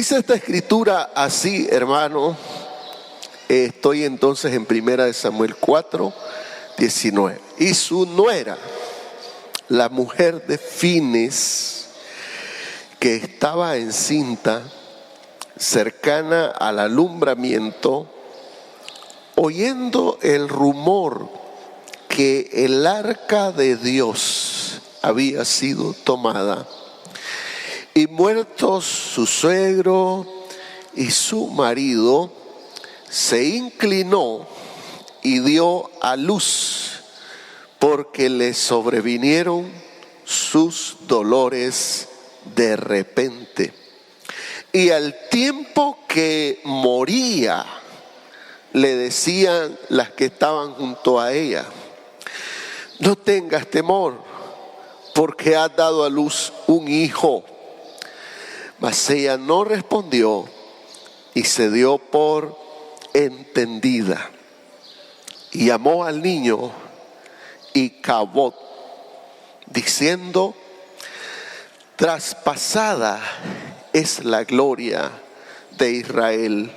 Dice esta escritura así, hermano. Estoy entonces en 1 Samuel 4:19. Y su nuera, la mujer de Fines, que estaba encinta, cercana al alumbramiento, oyendo el rumor que el arca de Dios había sido tomada, y muertos su suegro y su marido, se inclinó y dio a luz, porque le sobrevinieron sus dolores de repente. Y al tiempo que moría, le decían las que estaban junto a ella: no tengas temor, porque has dado a luz un hijo. Mas ella no respondió y se dio por entendida. Y llamó al niño Icabod, diciendo: traspasada es la gloria de Israel,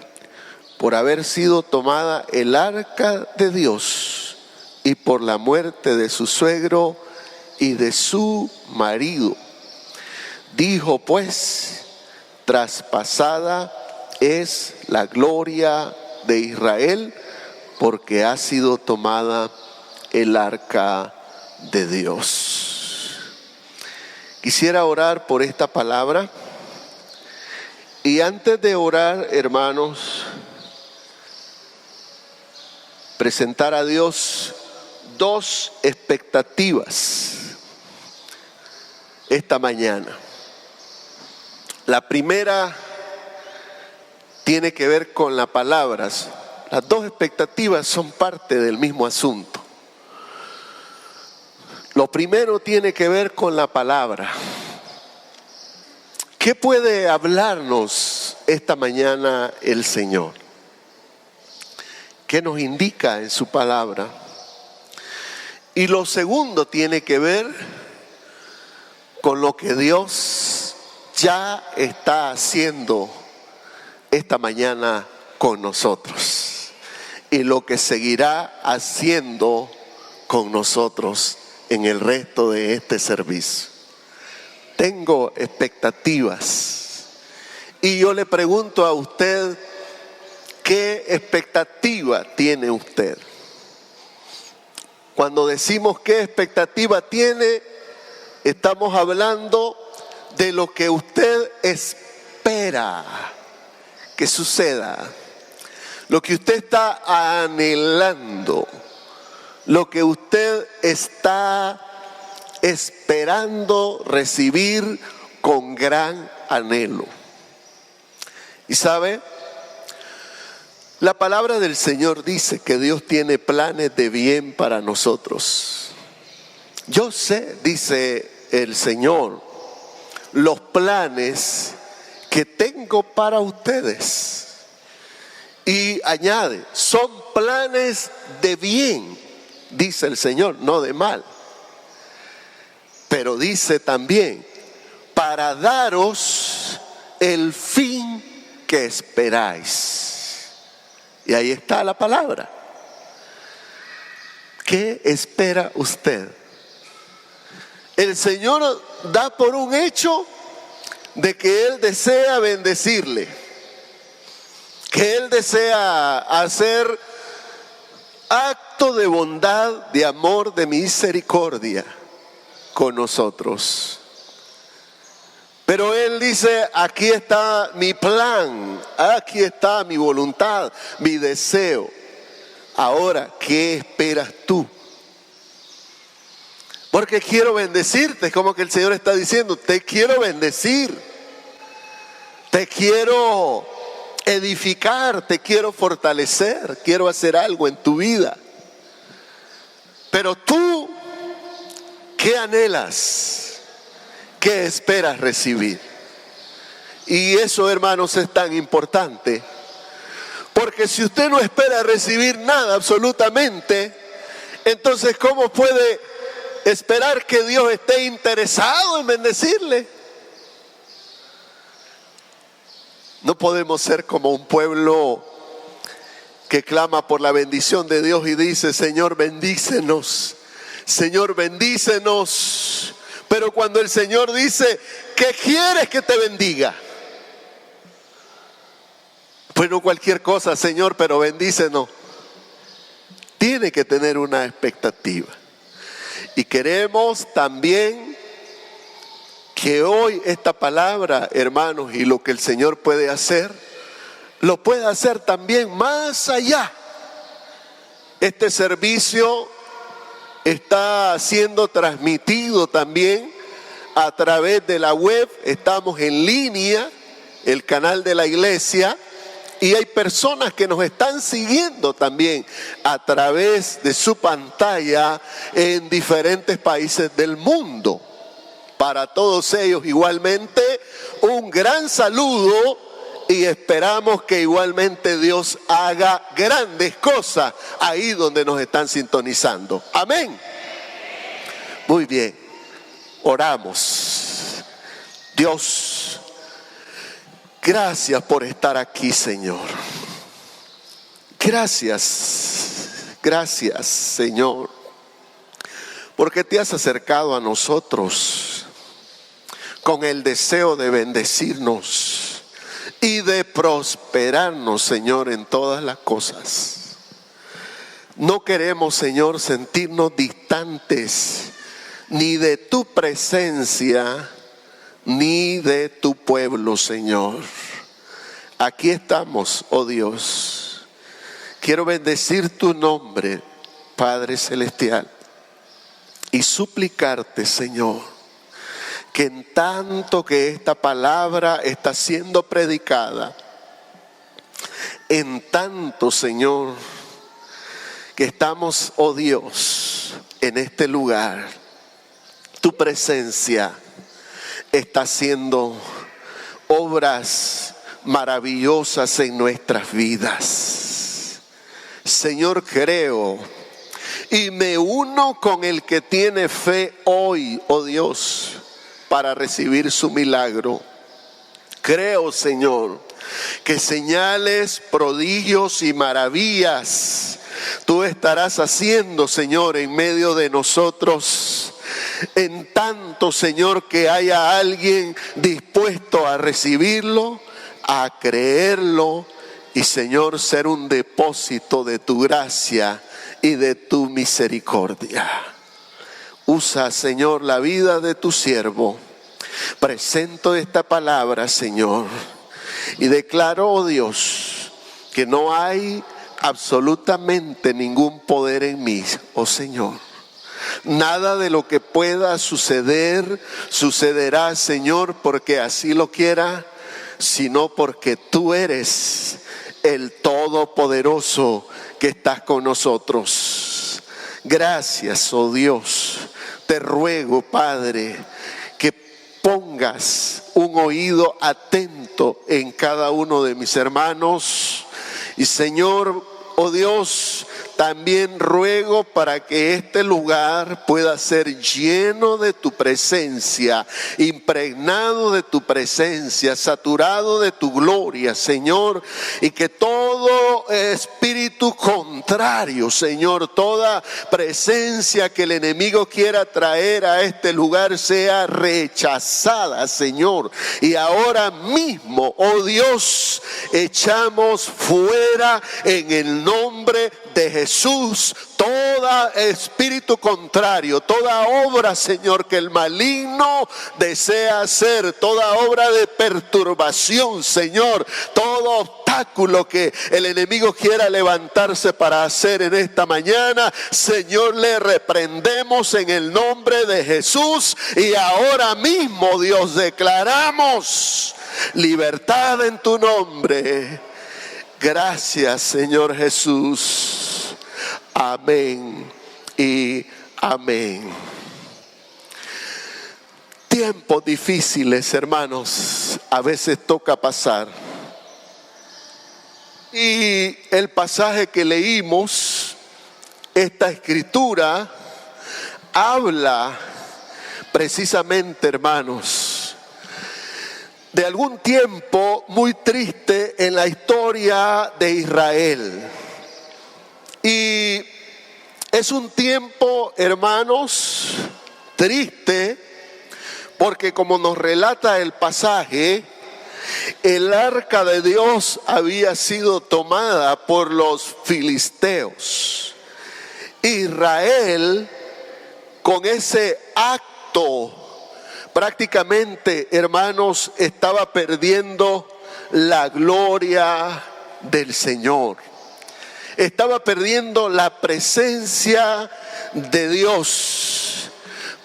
por haber sido tomada el arca de Dios, y por la muerte de su suegro y de su marido. Dijo pues: traspasada es la gloria de Israel, porque ha sido tomada el arca de Dios. Quisiera orar por esta palabra. Y antes de orar, hermanos, presentar a Dios dos expectativas esta mañana. La primera tiene que ver con las palabras. Las dos expectativas son parte del mismo asunto. Lo primero tiene que ver con la palabra. ¿Qué puede hablarnos esta mañana el Señor? ¿Qué nos indica en su palabra? Y lo segundo tiene que ver con lo que Dios ya está haciendo esta mañana con nosotros, y lo que seguirá haciendo con nosotros en el resto de este servicio. Tengo expectativas, y yo le pregunto a usted: ¿qué expectativa tiene usted? Cuando decimos qué expectativa tiene, estamos hablando de lo que usted espera que suceda, lo que usted está anhelando, lo que usted está esperando recibir con gran anhelo. Y sabe, la palabra del Señor dice que Dios tiene planes de bien para nosotros. Yo sé, dice el Señor, los planes que tengo para ustedes. Y añade: son planes de bien, dice el Señor, no de mal. Pero dice también: para daros el fin que esperáis. Y ahí está la palabra. ¿Qué espera usted? El Señor da por un hecho de que Él desea bendecirle, que Él desea hacer acto de bondad, de amor, de misericordia con nosotros. Pero Él dice: aquí está mi plan, aquí está mi voluntad, mi deseo. Ahora, ¿qué esperas tú? Porque quiero bendecirte. Es como que el Señor está diciendo: te quiero bendecir, te quiero edificar, te quiero fortalecer, quiero hacer algo en tu vida. Pero tú, ¿qué anhelas? ¿Qué esperas recibir? Y eso, hermanos, es tan importante, porque si usted no espera recibir nada absolutamente, entonces ¿cómo puede esperar que Dios esté interesado en bendecirle? No podemos ser como un pueblo que clama por la bendición de Dios y dice: Señor, bendícenos, Señor, bendícenos. Pero cuando el Señor dice: ¿qué quieres que te bendiga? Pues no cualquier cosa, Señor, pero bendícenos. Tiene que tener una expectativa. Y queremos también que hoy esta palabra, hermanos, y lo que el Señor puede hacer, lo puede hacer también más allá. Este servicio está siendo transmitido también a través de la web. Estamos en línea, el canal de la iglesia, y hay personas que nos están siguiendo también a través de su pantalla en diferentes países del mundo. Para todos ellos igualmente un gran saludo, y esperamos que igualmente Dios haga grandes cosas ahí donde nos están sintonizando. Amén. Muy bien, oramos. Dios, gracias por estar aquí, Señor. Gracias, Señor, porque te has acercado a nosotros con el deseo de bendecirnos y de prosperarnos, Señor, en todas las cosas. No queremos, Señor, sentirnos distantes ni de tu presencia, ni de tu pueblo, Señor. Aquí estamos, oh Dios. Quiero bendecir tu nombre, Padre Celestial, y suplicarte, Señor, que en tanto que esta palabra está siendo predicada, en tanto, Señor, que estamos, oh Dios, en este lugar, tu presencia está haciendo obras maravillosas en nuestras vidas. Señor, creo y me uno con el que tiene fe hoy, oh Dios, para recibir su milagro. Creo, Señor, que señales, prodigios y maravillas tú estarás haciendo, Señor, en medio de nosotros. En tanto, Señor, que haya alguien dispuesto a recibirlo, a creerlo, y, Señor, ser un depósito de tu gracia y de tu misericordia. Usa, Señor, la vida de tu siervo. Presento esta palabra, Señor, y declaro, oh Dios, que no hay absolutamente ningún poder en mí, oh Señor. Nada de lo que pueda suceder, sucederá, Señor, porque así lo quiera, sino porque tú eres el Todopoderoso que estás con nosotros. Gracias, oh Dios. Te ruego, Padre, que pongas un oído atento en cada uno de mis hermanos. Y, Señor, oh Dios, también ruego para que este lugar pueda ser lleno de tu presencia, impregnado de tu presencia, saturado de tu gloria, Señor, y que todo espíritu contrario, Señor, toda presencia que el enemigo quiera traer a este lugar sea rechazada, Señor. Y ahora mismo, oh Dios, echamos fuera en el nombre de Jesús todo espíritu contrario, toda obra, Señor, que el maligno desea hacer, toda obra de perturbación, Señor, todo obstáculo que el enemigo quiera levantarse para hacer en esta mañana, Señor, le reprendemos en el nombre de Jesús. Y ahora mismo, Dios, declaramos libertad en tu nombre. Gracias, Señor Jesús. Amén y amén. Tiempos difíciles, hermanos, a veces toca pasar. Y el pasaje que leímos, esta escritura, habla precisamente, hermanos, de algún tiempo muy triste en la historia de Israel. Y es un tiempo, hermanos, triste, porque como nos relata el pasaje, el arca de Dios había sido tomada por los filisteos. Israel, con ese acto, prácticamente, hermanos, estaba perdiendo la gloria del Señor. Estaba perdiendo la presencia de Dios.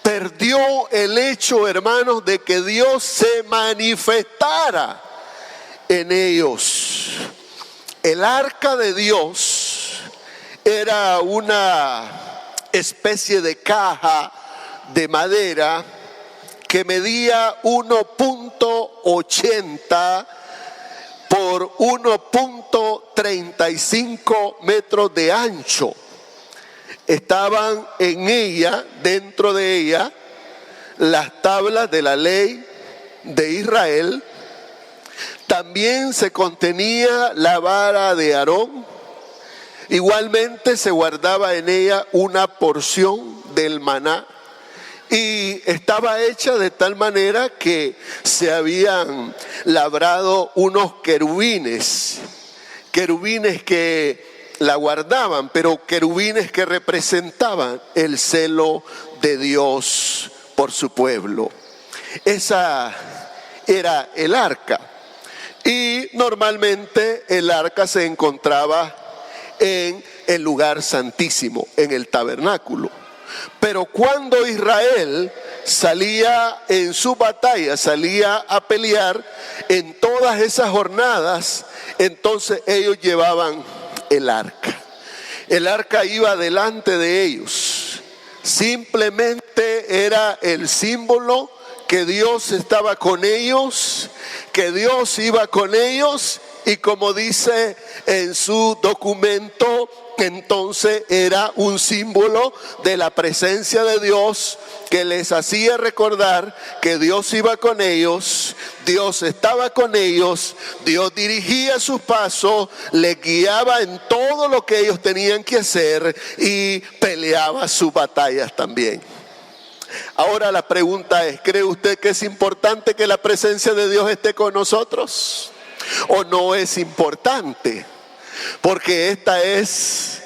Perdió el hecho, hermanos, de que Dios se manifestara en ellos. El arca de Dios era una especie de caja de madera que medía 1.80 por 1.35 metros de ancho. Estaban en ella, dentro de ella, las tablas de la ley de Israel. También se contenía la vara de Aarón. Igualmente se guardaba en ella una porción del maná. Y estaba hecha de tal manera que se habían labrado unos querubines que la guardaban, pero querubines que representaban el celo de Dios por su pueblo. Esa era el arca. Y normalmente el arca se encontraba en el lugar santísimo, en el tabernáculo. Pero cuando Israel salía en su batalla, salía a pelear, en todas esas jornadas, entonces ellos llevaban el arca. El arca iba delante de ellos. Simplemente era el símbolo que Dios estaba con ellos, que Dios iba con ellos, y como dice en su documento, entonces era un símbolo de la presencia de Dios que les hacía recordar que Dios iba con ellos, Dios estaba con ellos, Dios dirigía sus pasos, les guiaba en todo lo que ellos tenían que hacer y peleaba sus batallas también. Ahora la pregunta es, ¿cree usted que es importante que la presencia de Dios esté con nosotros? ¿O no es importante? Porque este es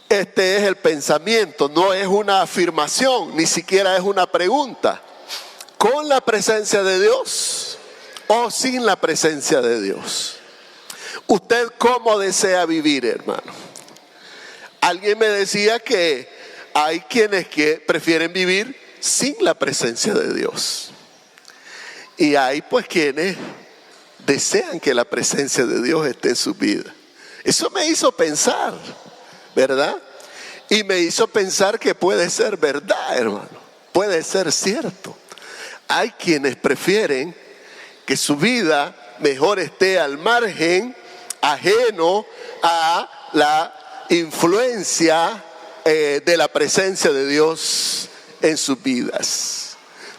el pensamiento, no es una afirmación, ni siquiera es una pregunta. ¿Con la presencia de Dios o sin la presencia de Dios? ¿Usted cómo desea vivir, hermano? Alguien me decía que hay quienes que prefieren vivir sin la presencia de Dios. Y hay pues quienes desean que la presencia de Dios esté en su vida. Eso me hizo pensar, ¿verdad? Y me hizo pensar que puede ser verdad, hermano. Puede ser cierto. Hay quienes prefieren que su vida mejor esté al margen, ajeno a la influencia de la presencia de Dios en sus vidas.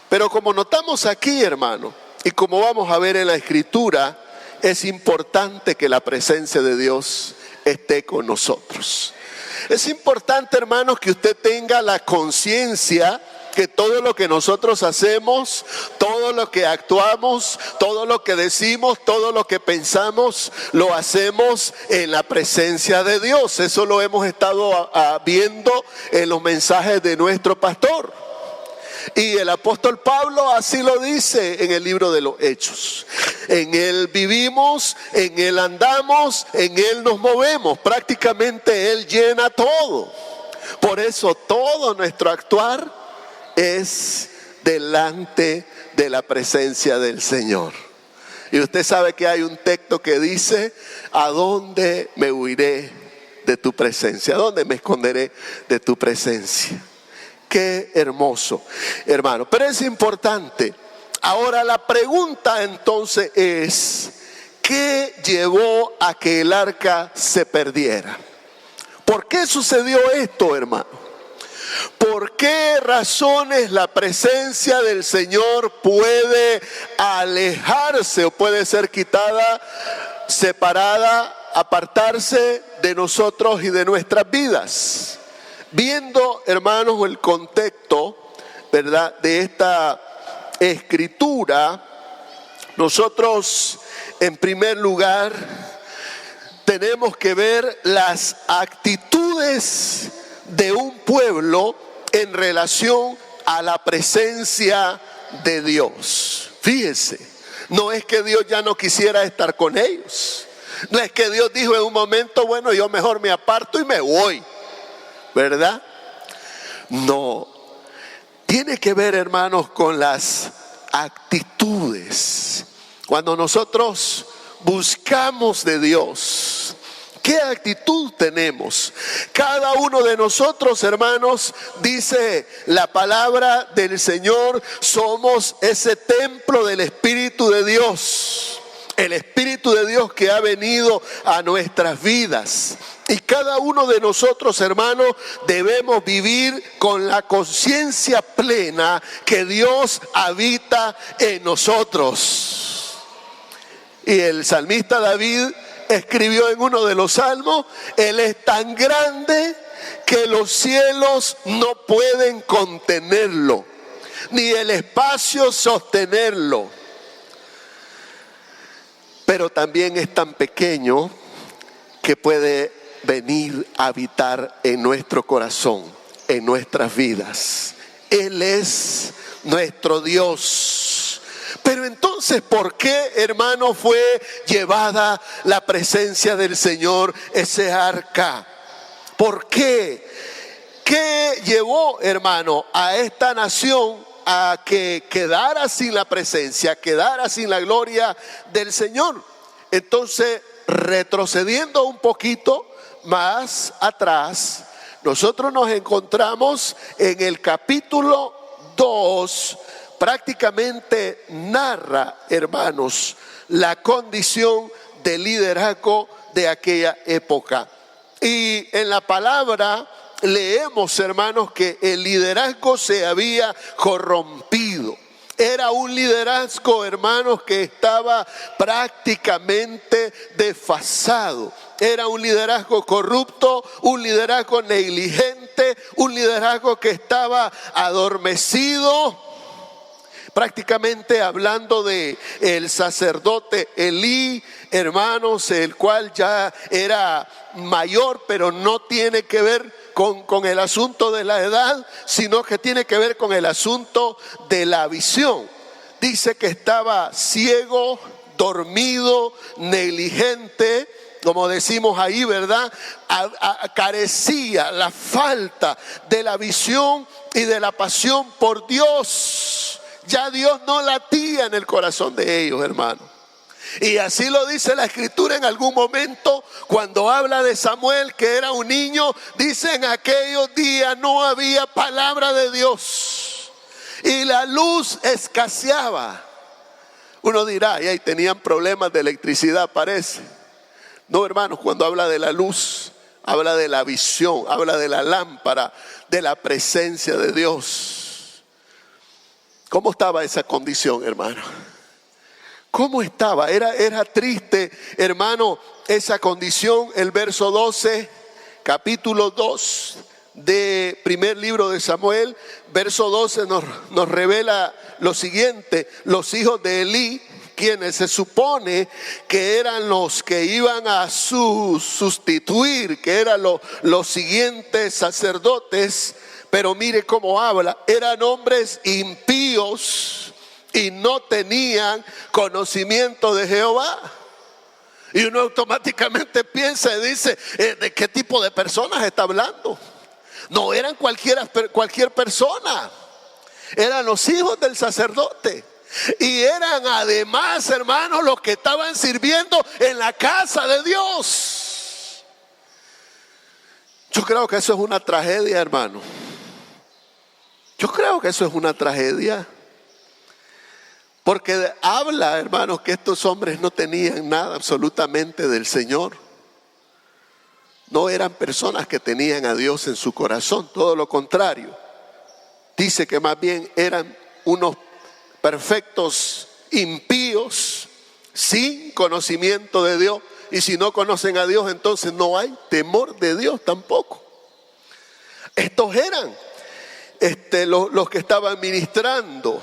Pero como notamos aquí, hermano, y como vamos a ver en la Escritura, es importante que la presencia de Dios esté con nosotros. Es importante, hermanos, que usted tenga la conciencia que todo lo que nosotros hacemos, todo lo que actuamos, todo lo que decimos, todo lo que pensamos, lo hacemos en la presencia de Dios. Eso lo hemos estado viendo en los mensajes de nuestro pastor. Y el apóstol Pablo así lo dice en el libro de los Hechos. En Él vivimos, en Él andamos, en Él nos movemos. Prácticamente Él llena todo. Por eso todo nuestro actuar es delante de la presencia del Señor. Y usted sabe que hay un texto que dice: ¿a dónde me huiré de tu presencia? ¿A dónde me esconderé de tu presencia? Qué hermoso, hermano. Pero es importante. Ahora la pregunta entonces es: ¿qué llevó a que el arca se perdiera? ¿Por qué sucedió esto, hermano? ¿Por qué razones la presencia del Señor puede alejarse o puede ser quitada, separada, apartarse de nosotros y de nuestras vidas? Viendo, hermanos, el contexto, ¿verdad?, de esta escritura, nosotros, en primer lugar, tenemos que ver las actitudes de un pueblo en relación a la presencia de Dios. Fíjese, no es que Dios ya no quisiera estar con ellos. No es que Dios dijo en un momento, bueno, yo mejor me aparto y me voy, ¿verdad? No, tiene que ver, hermanos, con las actitudes. Cuando nosotros buscamos de Dios, ¿qué actitud tenemos? Cada uno de nosotros, hermanos, dice la palabra del Señor, somos ese templo del Espíritu de Dios. El Espíritu de Dios que ha venido a nuestras vidas. Y cada uno de nosotros, hermanos, debemos vivir con la conciencia plena que Dios habita en nosotros. Y el salmista David escribió en uno de los salmos, Él es tan grande que los cielos no pueden contenerlo, ni el espacio sostenerlo. Pero también es tan pequeño que puede venir a habitar en nuestro corazón, en nuestras vidas. Él es nuestro Dios. Pero entonces, ¿por qué, hermano, fue llevada la presencia del Señor, ese arca? ¿Por qué? ¿Qué llevó, hermano, a esta nación a que quedara sin la presencia, quedara sin la gloria del Señor? Entonces, retrocediendo un poquito más atrás, nosotros nos encontramos en el capítulo 2, prácticamente narra, hermanos, la condición de liderazgo de aquella época. Y en la palabra leemos, hermanos, que el liderazgo se había corrompido. Era un liderazgo, hermanos, que estaba prácticamente desfasado. Era un liderazgo corrupto, un liderazgo negligente, un liderazgo que estaba adormecido. Prácticamente hablando de el sacerdote Elí, hermanos, el cual ya era mayor, pero no tiene que ver con el asunto de la edad, sino que tiene que ver con el asunto de la visión. Dice que estaba ciego, dormido, negligente, como decimos ahí, ¿verdad? Carecía la falta de la visión y de la pasión por Dios. Ya Dios no latía en el corazón de ellos, hermano. Y así lo dice la Escritura en algún momento cuando habla de Samuel, que era un niño. Dice, en aquellos días no había palabra de Dios y la luz escaseaba. Uno dirá, y ahí tenían problemas de electricidad, parece. No, hermanos, cuando habla de la luz, habla de la visión, habla de la lámpara, de la presencia de Dios. ¿Cómo estaba esa condición, hermano? ¿Cómo estaba? Era triste, hermano, esa condición. El verso 12, capítulo 2 de primer libro de Samuel, verso 12 nos revela lo siguiente. Los hijos de Elí, quienes se supone que eran los que iban a sustituir, que eran los siguientes sacerdotes, pero mire cómo habla, eran hombres impíos y no tenían conocimiento de Jehová. Y uno automáticamente piensa y dice, ¿de qué tipo de personas está hablando? No eran cualquier persona, eran los hijos del sacerdote. Y eran además, hermanos, los que estaban sirviendo en la casa de Dios. Yo creo que eso es una tragedia, hermano. Yo creo que eso es una tragedia. Porque habla, hermanos, que estos hombres no tenían nada absolutamente del Señor. No eran personas que tenían a Dios en su corazón, todo lo contrario. dice que más bien eran unos perfectos impíos, sin conocimiento de Dios. Y si no conocen a Dios, entonces no hay temor de Dios tampoco. Estos eran los que estaban ministrando.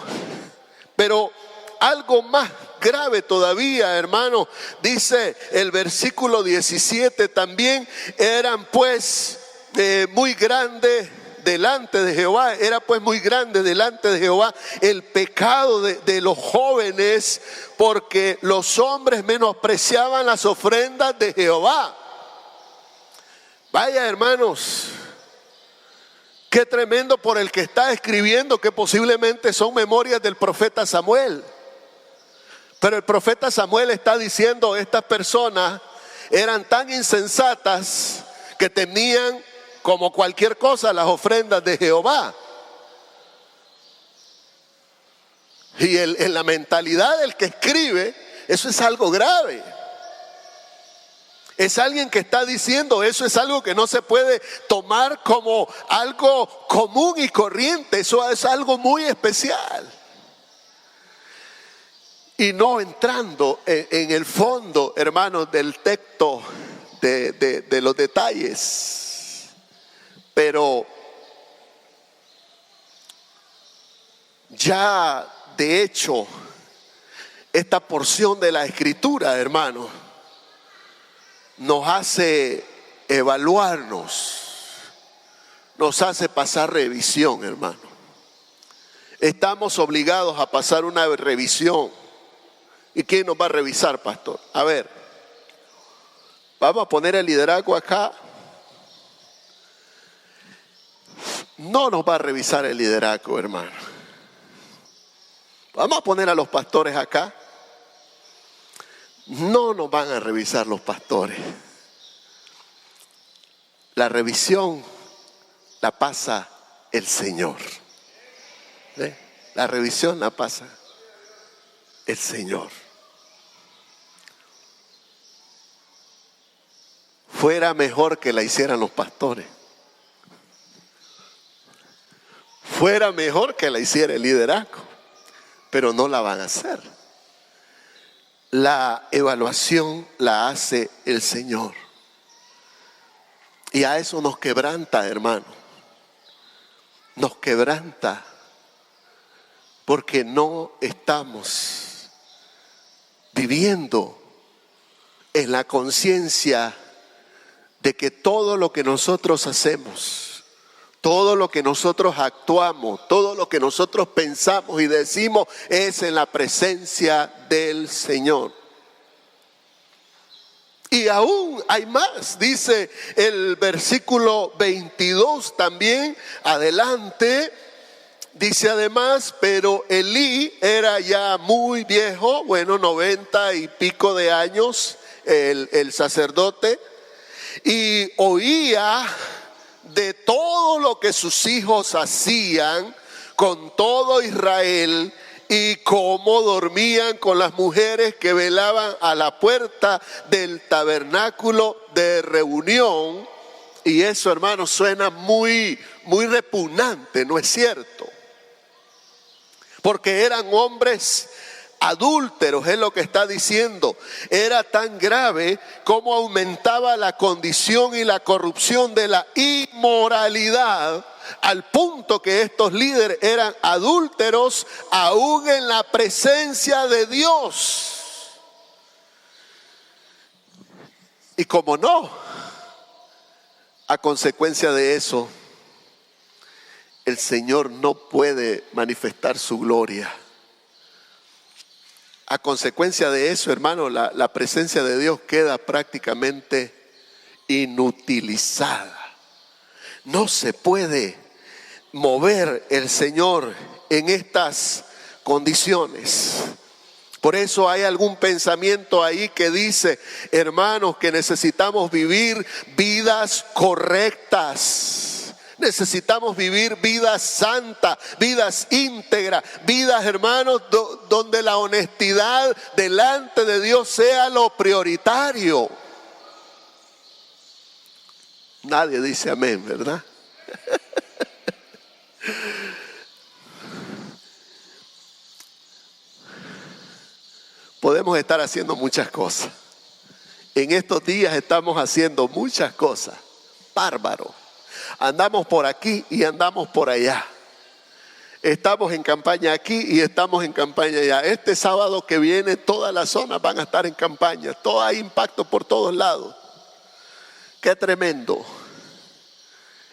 Pero algo más grave todavía, hermano, dice el versículo 17 también: eran pues muy grandes delante de Jehová. Era pues muy grande delante de Jehová el pecado de los jóvenes, porque los hombres menospreciaban las ofrendas de Jehová. Vaya, hermanos, qué tremendo por el que está escribiendo, que posiblemente son memorias del profeta Samuel. Pero el profeta Samuel está diciendo: estas personas eran tan insensatas que tenían como cualquier cosa las ofrendas de Jehová. Y en la mentalidad del que escribe, eso es algo grave. Es alguien que está diciendo: eso es algo que no se puede tomar como algo común y corriente. Eso es algo muy especial. Y no entrando en el fondo, hermanos, del texto de los detalles. Pero ya de hecho, esta porción de la Escritura, hermanos, nos hace evaluarnos, nos hace pasar revisión, hermano. Estamos obligados a pasar una revisión. ¿Y quién nos va a revisar, pastor? A ver, vamos a poner el liderazgo acá. No nos va a revisar el liderazgo, hermano. Vamos a poner a los pastores acá. No nos van a revisar los pastores. La revisión la pasa el Señor. La revisión la pasa el Señor. Fuera mejor que la hicieran los pastores. Fuera mejor que la hiciera el liderazgo, pero no la van a hacer. La evaluación la hace el Señor. Y a eso nos quebranta, hermano. Nos quebranta porque no estamos viviendo en la conciencia de que todo lo que nosotros hacemos, todo lo que nosotros actuamos, todo lo que nosotros pensamos y decimos es en la presencia del Señor. Y aún hay más, dice el versículo 22 también, adelante, dice además: pero Elí era ya muy viejo, 90 y pico de años, el sacerdote, y oía de todo lo que sus hijos hacían con todo Israel, y cómo dormían con las mujeres que velaban a la puerta del tabernáculo de reunión. Y eso, hermanos, suena muy, muy repugnante, ¿no es cierto? Porque eran hombres adúlteros, es lo que está diciendo. Era tan grave como aumentaba la condición y la corrupción de la inmoralidad, al punto que estos líderes eran adúlteros aún en la presencia de Dios. Y como no, a consecuencia de eso, el Señor no puede manifestar su gloria. A consecuencia de eso, hermano, la presencia de Dios queda prácticamente inutilizada. No se puede mover el Señor en estas condiciones. Por eso hay algún pensamiento ahí que dice, hermanos, que necesitamos vivir vidas correctas. Necesitamos vivir vidas santas, vidas íntegras, vidas, hermanos, donde la honestidad delante de Dios sea lo prioritario. Nadie dice amén, ¿verdad? podemos estar haciendo muchas cosas. En estos días estamos haciendo muchas cosas. Bárbaro. Andamos por aquí y andamos por allá. Estamos en campaña aquí y estamos en campaña allá. Este sábado que viene todas las zonas van a estar en campaña. Todo hay impacto por todos lados. Qué tremendo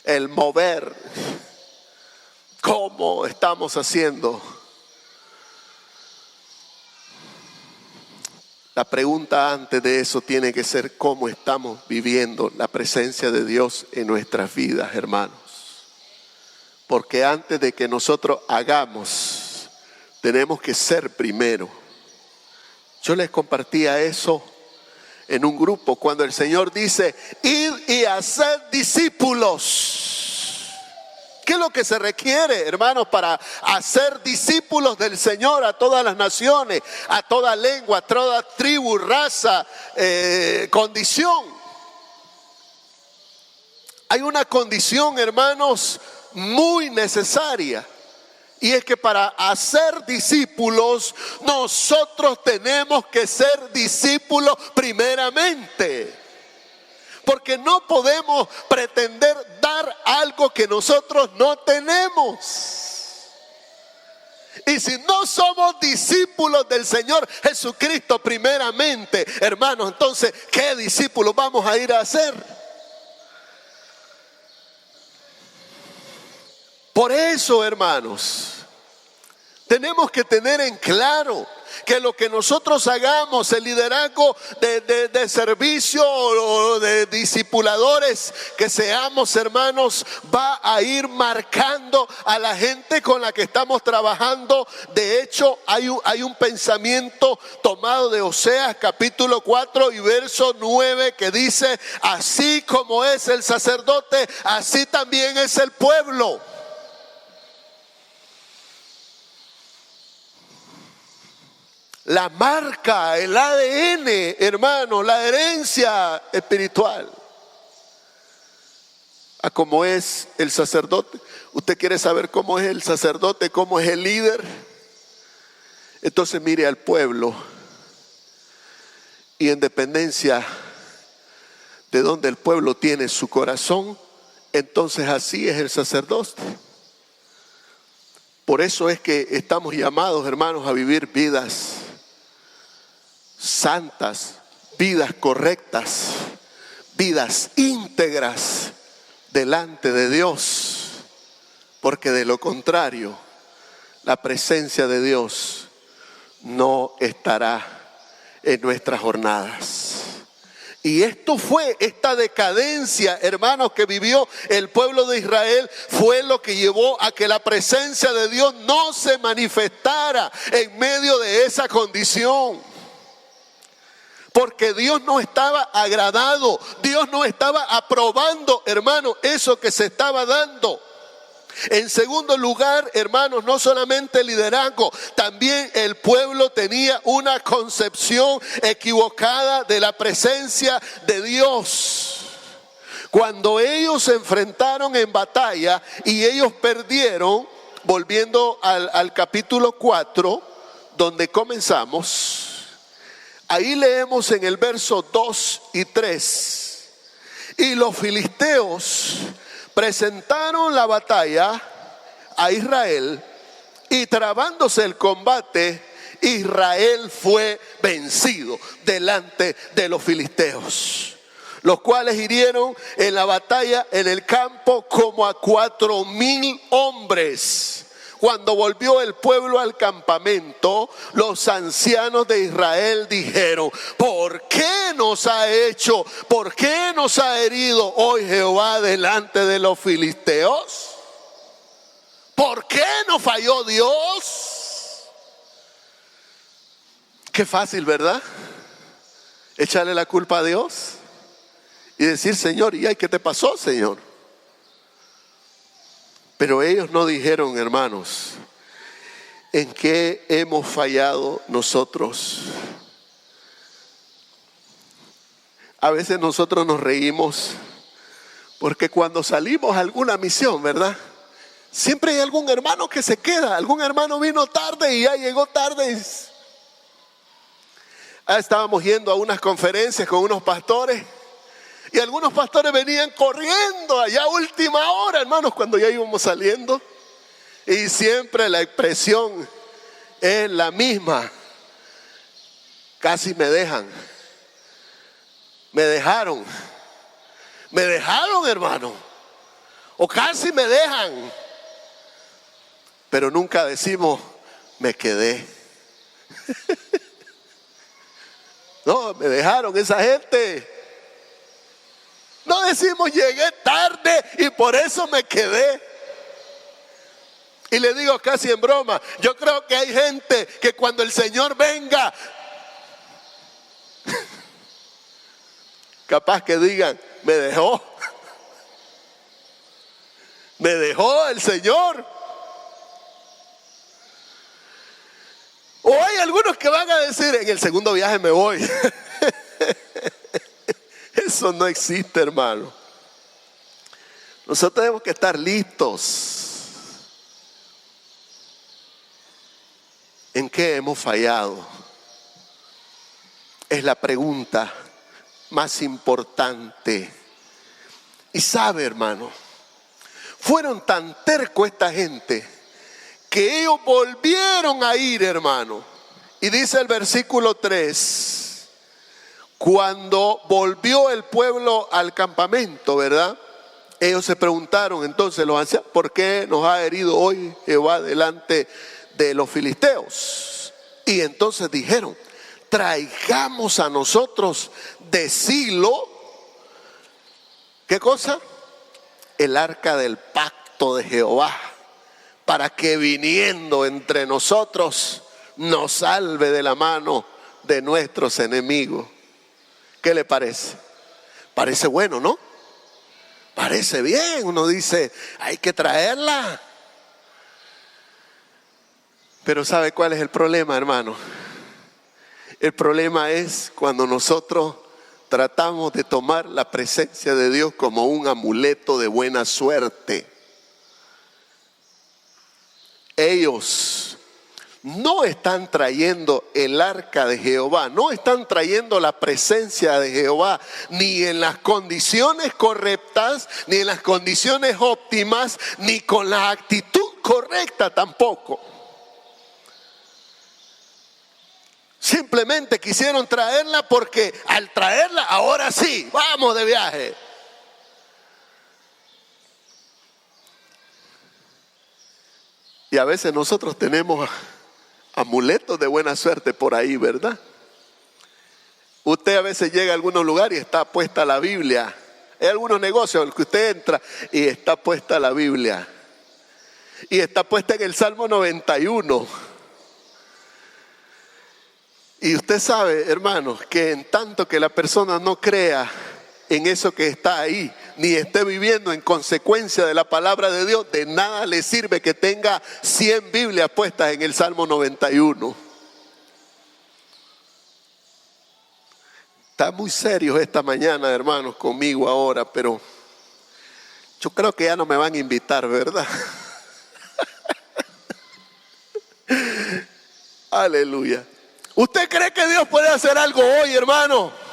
el mover. ¿Cómo estamos haciendo? La pregunta antes de eso tiene que ser cómo estamos viviendo la presencia de Dios en nuestras vidas, hermanos. Porque antes de que nosotros hagamos, tenemos que ser primero. Yo les compartía eso en un grupo cuando el Señor dice, id y haced discípulos. ¿Qué es lo que se requiere, hermanos, para hacer discípulos del Señor a todas las naciones, a toda lengua, a toda tribu, raza, condición? Hay una condición, hermanos, muy necesaria. Y es que para hacer discípulos, nosotros tenemos que ser discípulos primeramente. Porque no podemos pretender dar algo que nosotros no tenemos. Y si no somos discípulos del Señor Jesucristo primeramente, hermanos, entonces, ¿qué discípulos vamos a ir a hacer? Por eso, hermanos, tenemos que tener en claro que lo que nosotros hagamos, el liderazgo de servicio o de discipuladores que seamos, hermanos, va a ir marcando a la gente con la que estamos trabajando. De hecho, hay un pensamiento tomado de Oseas capítulo 4 y verso 9 que dice, así como es el sacerdote, así también es el pueblo. La marca, el ADN, hermano, la herencia espiritual. A cómo es el sacerdote. ¿Usted quiere saber cómo es el sacerdote, cómo es el líder? Entonces mire al pueblo y en dependencia de donde el pueblo tiene su corazón, entonces así es el sacerdote. Por eso es que estamos llamados, hermanos, a vivir vidas santas, vidas correctas, vidas íntegras delante de Dios, porque de lo contrario, la presencia de Dios no estará en nuestras jornadas. Y esta decadencia, hermanos, que vivió el pueblo de Israel, fue lo que llevó a que la presencia de Dios no se manifestara en medio de esa condición. Porque Dios no estaba agradado, Dios no estaba aprobando, hermanos, eso que se estaba dando. En segundo lugar, hermanos, no solamente liderazgo, también el pueblo tenía una concepción equivocada de la presencia de Dios. Cuando ellos se enfrentaron en batalla y ellos perdieron, volviendo al capítulo 4, donde comenzamos, ahí leemos en el verso 2 y 3, y los filisteos presentaron la batalla a Israel y trabándose el combate, Israel fue vencido delante de los filisteos, los cuales hirieron en la batalla en el campo como a 4,000 hombres. Cuando volvió el pueblo al campamento, los ancianos de Israel dijeron, ¿por qué nos ha hecho, por qué nos ha herido hoy Jehová delante de los filisteos? ¿Por qué nos falló Dios? Qué fácil, ¿verdad? Echarle la culpa a Dios y decir, Señor, ¿y qué te pasó, Señor? Pero ellos no dijeron, hermanos, ¿en qué hemos fallado nosotros? A veces nosotros nos reímos porque cuando salimos a alguna misión, ¿verdad? Siempre hay algún hermano que se queda, algún hermano vino tarde y ya llegó tarde. Estábamos yendo a unas conferencias con unos pastores y algunos pastores venían corriendo allá a última hora, hermanos, cuando ya íbamos saliendo. Y siempre la expresión es la misma: casi me dejan. Me dejaron, hermano, o casi me dejan. Pero nunca decimos, me quedé. No, me dejaron esa gente. No decimos, llegué tarde y por eso me quedé. Y le digo casi en broma, yo creo que hay gente que cuando el Señor venga, capaz que digan, me dejó. Me dejó el Señor. O hay algunos que van a decir, en el segundo viaje me voy. Eso no existe, hermano. Nosotros tenemos que estar listos. ¿En qué hemos fallado? Es la pregunta más importante. Y sabe, hermano, fueron tan tercos esta gente que ellos volvieron a ir, hermano. Y dice el versículo 3, cuando volvió el pueblo al campamento, ¿verdad? Ellos se preguntaron entonces los ancianos, ¿por qué nos ha herido hoy Jehová delante de los filisteos? Y entonces dijeron, traigamos a nosotros de Silo, ¿qué cosa? El arca del pacto de Jehová, para que viniendo entre nosotros nos salve de la mano de nuestros enemigos. ¿Qué le parece? Parece bueno, ¿no? Parece bien. Uno dice, hay que traerla. Pero ¿sabe cuál es el problema, hermano? El problema es cuando nosotros tratamos de tomar la presencia de Dios como un amuleto de buena suerte. Ellos no están trayendo el arca de Jehová, no están trayendo la presencia de Jehová, ni en las condiciones correctas, ni en las condiciones óptimas, ni con la actitud correcta tampoco. Simplemente quisieron traerla porque al traerla, ahora sí, vamos de viaje. Y a veces nosotros tenemos amuletos de buena suerte por ahí, ¿verdad? Usted a veces llega a algún lugar y está puesta la Biblia. Hay algunos negocios en los que usted entra y está puesta la Biblia. Y está puesta en el Salmo 91. Y usted sabe, hermanos, que en tanto que la persona no crea en eso que está ahí, ni esté viviendo en consecuencia de la palabra de Dios, de nada le sirve que tenga 100 Biblias puestas en el Salmo 91. Está muy serio esta mañana, hermanos, conmigo ahora, pero yo creo que ya no me van a invitar, ¿verdad? Aleluya. ¿Usted cree que Dios puede hacer algo hoy, hermano?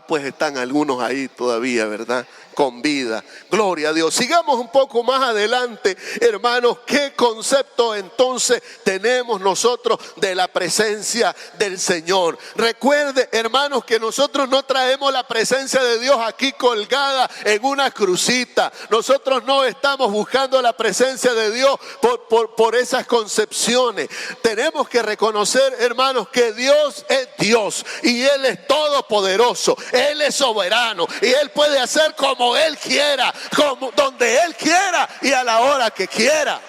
Pues están algunos ahí todavía, ¿verdad? Con vida. Gloria a Dios. Sigamos un poco más adelante, hermanos. ¿Qué concepto entonces tenemos nosotros de la presencia del Señor? Recuerde, hermanos, que nosotros no traemos la presencia de Dios aquí colgada en una crucita. Nosotros no estamos buscando la presencia de Dios por esas concepciones. Tenemos que reconocer, hermanos, que Dios es Dios y Él es todopoderoso. Él es soberano y Él puede hacer como Él quiera, como donde Él quiera y a la hora que quiera.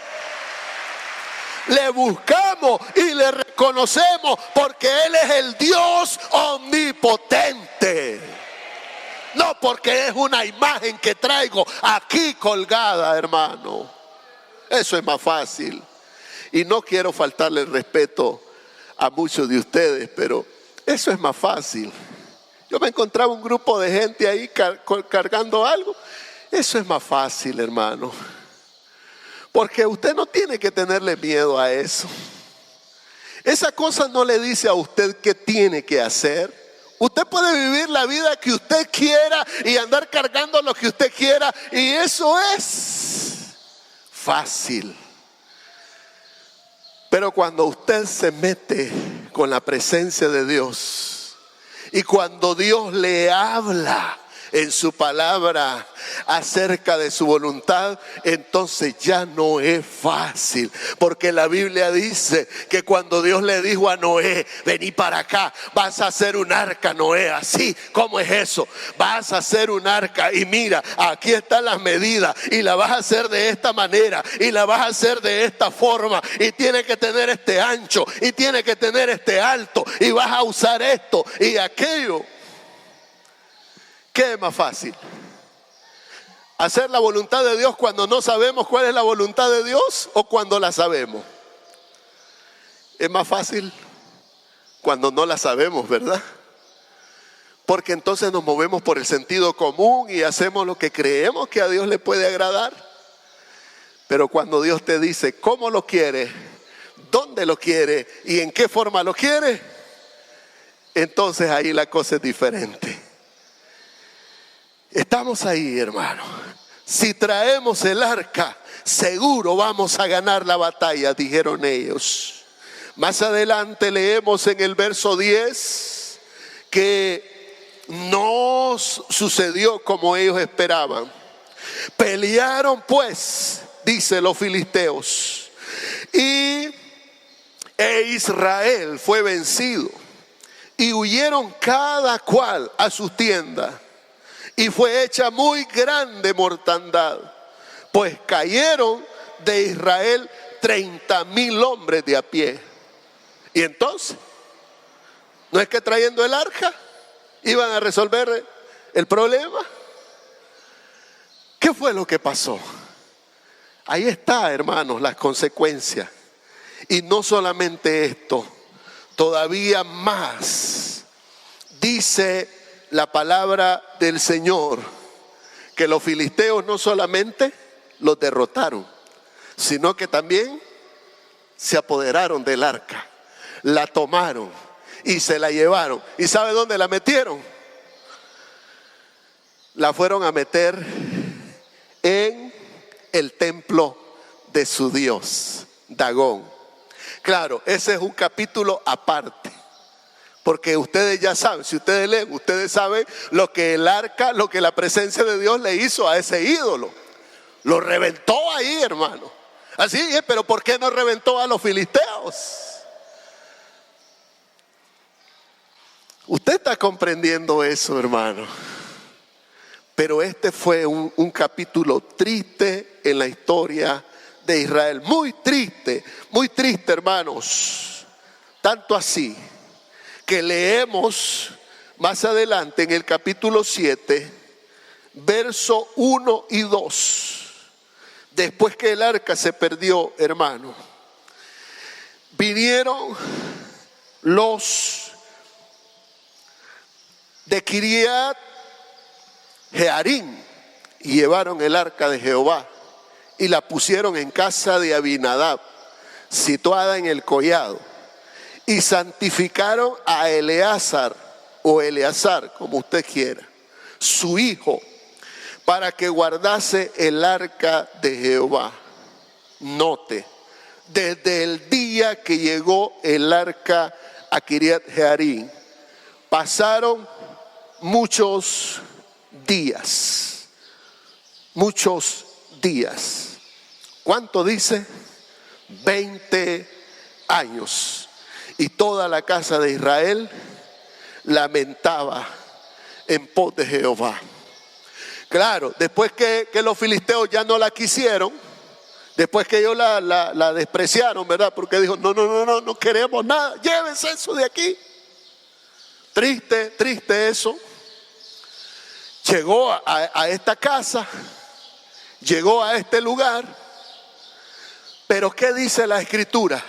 Le buscamos y le reconocemos porque Él es el Dios omnipotente. No porque es una imagen que traigo aquí colgada, hermano. Eso es más fácil. Y no quiero faltarle el respeto a muchos de ustedes, pero eso es más fácil. Yo me encontraba un grupo de gente ahí cargando algo. Eso es más fácil, hermano. Porque usted no tiene que tenerle miedo a eso. Esa cosa no le dice a usted qué tiene que hacer. Usted puede vivir la vida que usted quiera y andar cargando lo que usted quiera, y eso es fácil. Pero cuando usted se mete con la presencia de Dios y cuando Dios le habla en su palabra acerca de su voluntad, entonces ya no es fácil, porque la Biblia dice que cuando Dios le dijo a Noé: vení para acá, vas a hacer un arca, Noé. Así, ¿cómo es eso? Vas a hacer un arca, y mira, aquí están las medidas, y la vas a hacer de esta manera, y la vas a hacer de esta forma, y tiene que tener este ancho, y tiene que tener este alto, y vas a usar esto y aquello. ¿Qué es más fácil? ¿Hacer la voluntad de Dios cuando no sabemos cuál es la voluntad de Dios, o cuando la sabemos? Es más fácil cuando no la sabemos, ¿verdad? Porque entonces nos movemos por el sentido común y hacemos lo que creemos que a Dios le puede agradar. Pero cuando Dios te dice cómo lo quiere, dónde lo quiere y en qué forma lo quiere, entonces ahí la cosa es diferente. Estamos ahí, hermano. Si traemos el arca, seguro vamos a ganar la batalla, dijeron ellos. Más adelante leemos en el verso 10 que no sucedió como ellos esperaban. Pelearon pues, dice, los filisteos, e Israel fue vencido, y huyeron cada cual a sus tiendas. Y fue hecha muy grande mortandad, pues cayeron de Israel 30,000 hombres de a pie. Y entonces, ¿no es que trayendo el arca iban a resolver el problema? ¿Qué fue lo que pasó? Ahí está, hermanos, las consecuencias. Y no solamente esto, todavía más. Dice la palabra del Señor que los filisteos no solamente los derrotaron, sino que también se apoderaron del arca, la tomaron y se la llevaron. ¿Y sabe dónde la metieron? La fueron a meter en el templo de su dios, Dagón. Claro, ese es un capítulo aparte. Porque ustedes ya saben, si ustedes leen, ustedes saben lo que el arca, lo que la presencia de Dios le hizo a ese ídolo. Lo reventó ahí, hermano. Así es, pero ¿por qué no reventó a los filisteos? Usted está comprendiendo eso, hermano. Pero este fue un capítulo triste en la historia de Israel. Muy triste, hermanos. Tanto así que leemos más adelante en el capítulo 7, verso 1 y 2. Después que el arca se perdió, hermano, vinieron los de Kiriat Jearim y llevaron el arca de Jehová y la pusieron en casa de Abinadab, situada en el collado. Y santificaron a Eleazar, o Eleazar, como usted quiera, su hijo, para que guardase el arca de Jehová. Note, desde el día que llegó el arca a Kiriat Jearim, pasaron muchos días. ¿Cuánto dice? 20 años. Y toda la casa de Israel lamentaba en pos de Jehová. Claro, después que los filisteos ya no la quisieron, después que ellos la despreciaron, ¿verdad? Porque dijo, no queremos nada, llévense eso de aquí. Triste eso. Llegó a esta casa, llegó a este lugar, pero ¿qué dice la Escritura?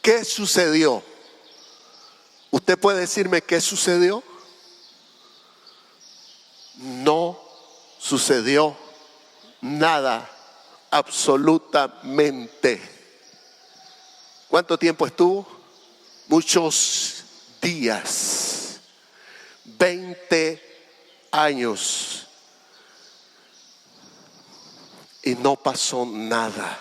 ¿Qué sucedió? ¿Usted puede decirme qué sucedió? No sucedió nada, absolutamente. ¿Cuánto tiempo estuvo? muchos días, 20 años, y no pasó nada.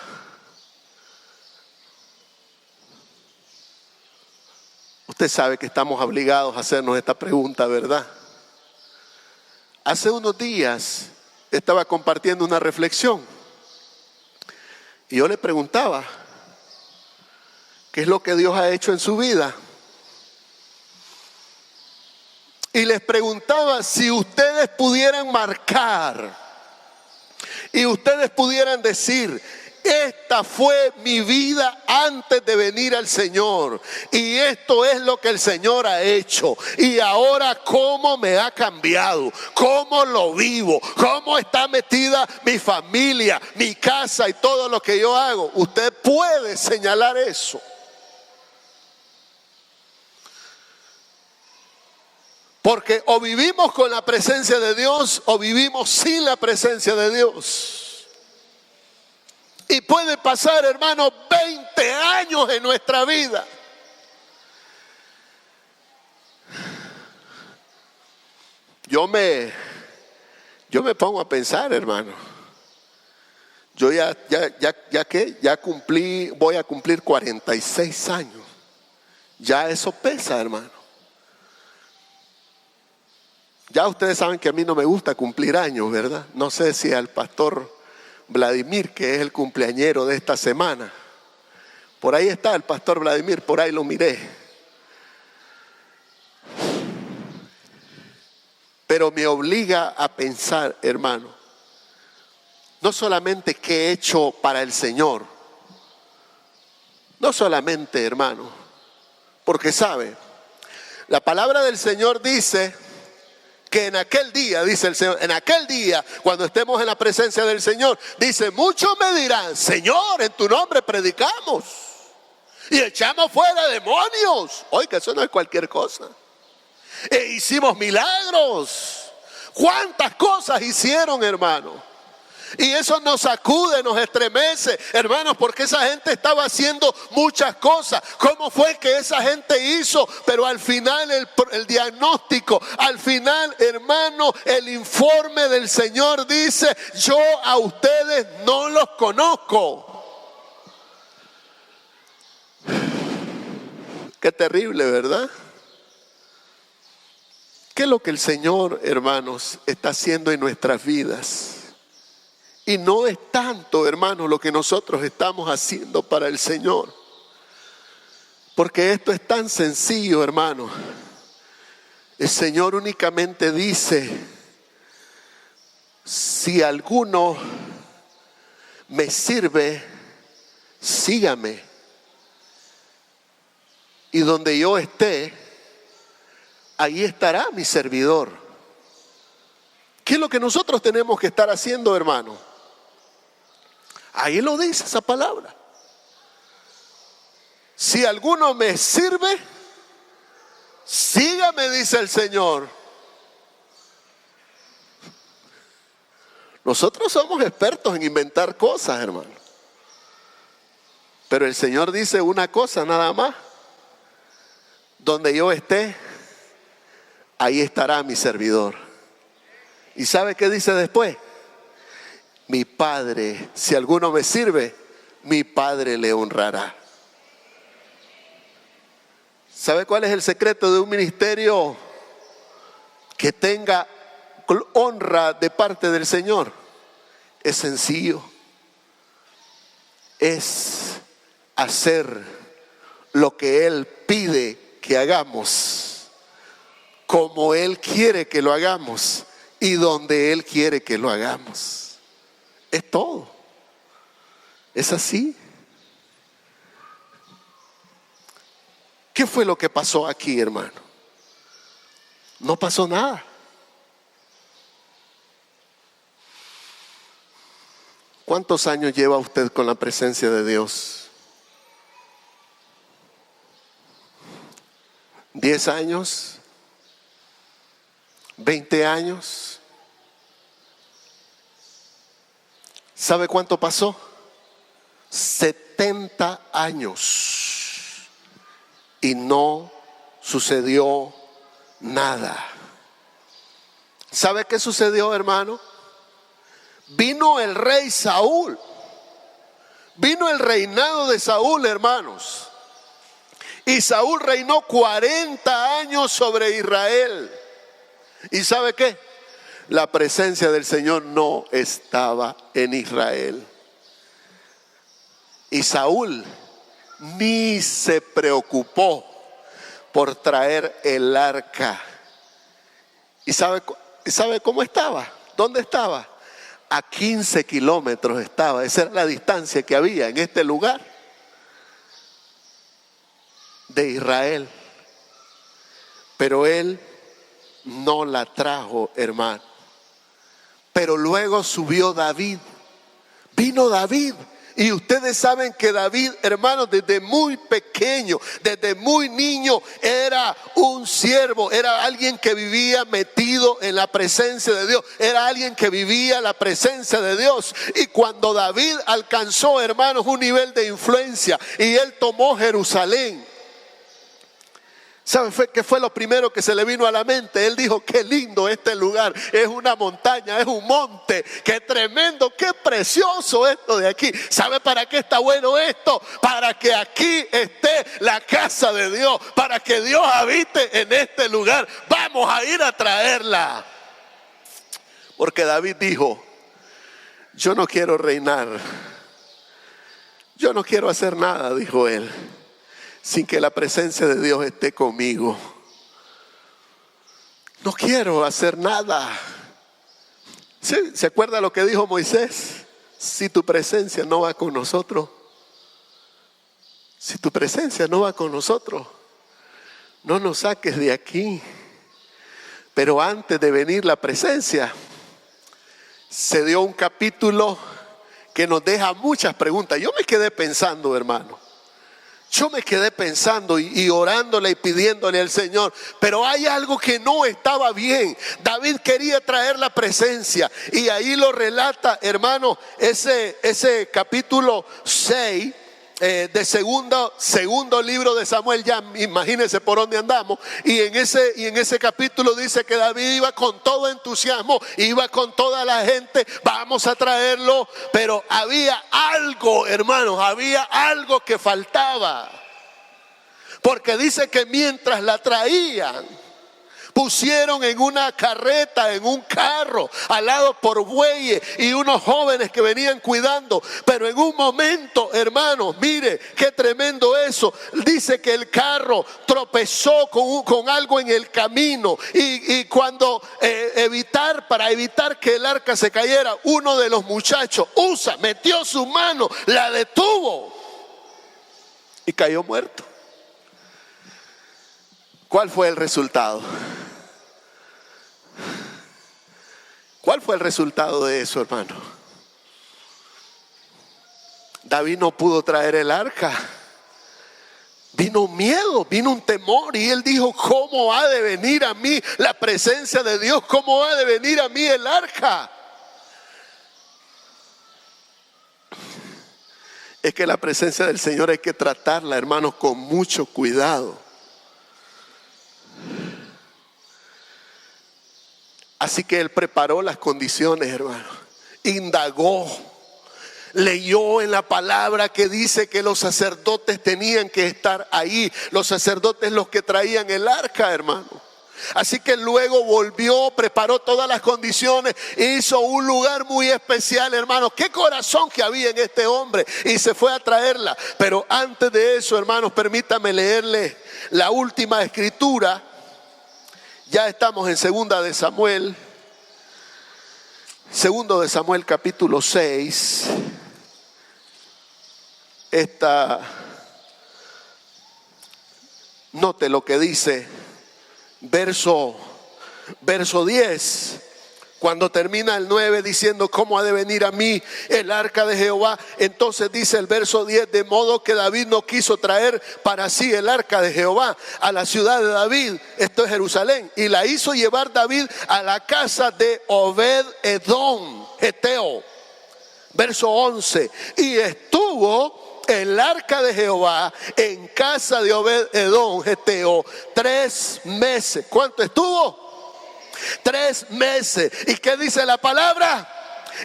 Usted sabe que estamos obligados a hacernos esta pregunta, ¿verdad? Hace unos días estaba compartiendo una reflexión y yo le preguntaba, ¿qué es lo que Dios ha hecho en su vida? Y les preguntaba si ustedes pudieran marcar y ustedes pudieran decir, esta fue mi vida antes de venir al Señor y esto es lo que el Señor ha hecho y ahora cómo me ha cambiado, cómo lo vivo, cómo está metida mi familia, mi casa y todo lo que yo hago. Usted puede señalar eso. Porque o vivimos con la presencia de Dios o vivimos sin la presencia de Dios. Y puede pasar, hermano, 20 años en nuestra vida. Yo me pongo a pensar, hermano. Yo voy a cumplir 46 años. Ya eso pesa, hermano. Ya ustedes saben que a mí no me gusta cumplir años, ¿verdad? No sé si al pastor Vladimir, que es el cumpleañero de esta semana. Por ahí está el pastor Vladimir, por ahí lo miré. Pero me obliga a pensar, hermano, no solamente qué he hecho para el Señor, no solamente, hermano, porque sabe, la palabra del Señor dice que en aquel día, dice el Señor, en aquel día, cuando estemos en la presencia del Señor, dice, muchos me dirán, Señor, en tu nombre predicamos y echamos fuera demonios. Oiga, eso no es cualquier cosa. E hicimos milagros. ¿Cuántas cosas hicieron, hermano? Y eso nos sacude, nos estremece, hermanos, porque esa gente estaba haciendo muchas cosas. ¿Cómo fue que esa gente hizo? Pero al final el diagnóstico, al final, hermano, el informe del Señor dice, yo a ustedes no los conozco. Qué terrible, ¿verdad? ¿Qué es lo que el Señor, hermanos, está haciendo en nuestras vidas? Y no es tanto, hermanos, lo que nosotros estamos haciendo para el Señor. Porque esto es tan sencillo, hermano. El Señor únicamente dice, si alguno me sirve, sígame. Y donde yo esté, ahí estará mi servidor. ¿Qué es lo que nosotros tenemos que estar haciendo, hermano? Ahí lo dice esa palabra. Si alguno me sirve, sígame, dice el Señor. Nosotros somos expertos en inventar cosas, hermano. Pero el Señor dice una cosa nada más. Donde yo esté, ahí estará mi servidor. ¿Y sabe qué dice después? Mi Padre, si alguno me sirve, mi Padre le honrará. ¿Sabe cuál es el secreto de un ministerio que tenga honra de parte del Señor? Es sencillo. Es hacer lo que Él pide que hagamos, como Él quiere que lo hagamos y donde Él quiere que lo hagamos. Es todo. Es así. ¿Qué fue lo que pasó aquí, hermano? No pasó nada. ¿Cuántos años lleva usted con la presencia de Dios? ¿10 años? ¿20 años? ¿Sabe cuánto pasó? 70 años. y no sucedió nada. ¿Sabe qué sucedió, hermano? Vino el rey Saúl. Vino el reinado de Saúl, hermanos. Y Saúl reinó 40 años sobre Israel. ¿Y sabe qué? La presencia del Señor no estaba en Israel. Y Saúl ni se preocupó por traer el arca. ¿Y sabe cómo estaba? ¿Dónde estaba? A 15 kilómetros estaba. Esa era la distancia que había en este lugar de Israel. Pero él no la trajo, hermano. Pero luego subió David. Vino David. Y ustedes saben que David, hermanos, desde muy pequeño, desde muy niño, era un siervo, era alguien que vivía metido en la presencia de Dios, era alguien que vivía la presencia de Dios. Y cuando David alcanzó, hermanos, un nivel de influencia y él tomó Jerusalén, ¿sabe qué fue lo primero que se le vino a la mente? Él dijo: qué lindo este lugar, es una montaña, es un monte, qué tremendo, qué precioso esto de aquí. ¿Sabe para qué está bueno esto? Para que aquí esté la casa de Dios, para que Dios habite en este lugar. Vamos a ir a traerla. Porque David dijo: yo no quiero reinar, yo no quiero hacer nada, dijo él, sin que la presencia de Dios esté conmigo. No quiero hacer nada. ¿Sí? ¿Se acuerda lo que dijo Moisés? Si tu presencia no va con nosotros, si tu presencia no va con nosotros, no nos saques de aquí. Pero antes de venir la presencia, se dio un capítulo que nos deja muchas preguntas. Yo me quedé pensando, hermano. Yo me quedé pensando y orándole y pidiéndole al Señor, pero hay algo que no estaba bien. David quería traer la presencia y ahí lo relata, hermano, ese capítulo 6 de segundo libro de Samuel. Ya imagínense por dónde andamos. Y en ese capítulo dice que David iba con todo entusiasmo, iba con toda la gente, vamos a traerlo. Pero había algo, hermanos, había algo que faltaba. Porque dice que mientras la traían, pusieron en una carreta, en un carro, alado por bueyes y unos jóvenes que venían cuidando. Pero en un momento, hermanos, mire qué tremendo eso. Dice que el carro tropezó con algo en el camino. Y cuando para evitar que el arca se cayera, uno de los muchachos, metió su mano, la detuvo y cayó muerto. ¿Cuál fue el resultado? ¿Cuál fue el resultado de eso, hermano? David no pudo traer el arca. Vino un miedo, vino un temor, y él dijo: ¿cómo ha de venir a mí la presencia de Dios? ¿Cómo ha de venir a mí el arca? Es que la presencia del Señor hay que tratarla, hermanos, con mucho cuidado. Así que él preparó las condiciones, hermano. Indagó. Leyó en la palabra que dice que los sacerdotes tenían que estar ahí. Los sacerdotes los que traían el arca, hermano. Así que luego volvió, preparó todas las condiciones, hizo un lugar muy especial, hermano. Qué corazón que había en este hombre, y se fue a traerla. Pero antes de eso, hermanos, permítame leerle la última escritura. Ya estamos en Segundo de Samuel capítulo 6. Note lo que dice verso 10. Cuando termina el 9 diciendo: ¿cómo ha de venir a mí el arca de Jehová? Entonces dice el verso 10: de modo que David no quiso traer para sí el arca de Jehová a la ciudad de David, esto es Jerusalén, y la hizo llevar David a la casa de Obed-edom, Geteo. Verso 11: y estuvo el arca de Jehová en casa de Obed-edom geteo 3 meses. ¿Cuánto estuvo? 3 meses. ¿Y qué dice la palabra?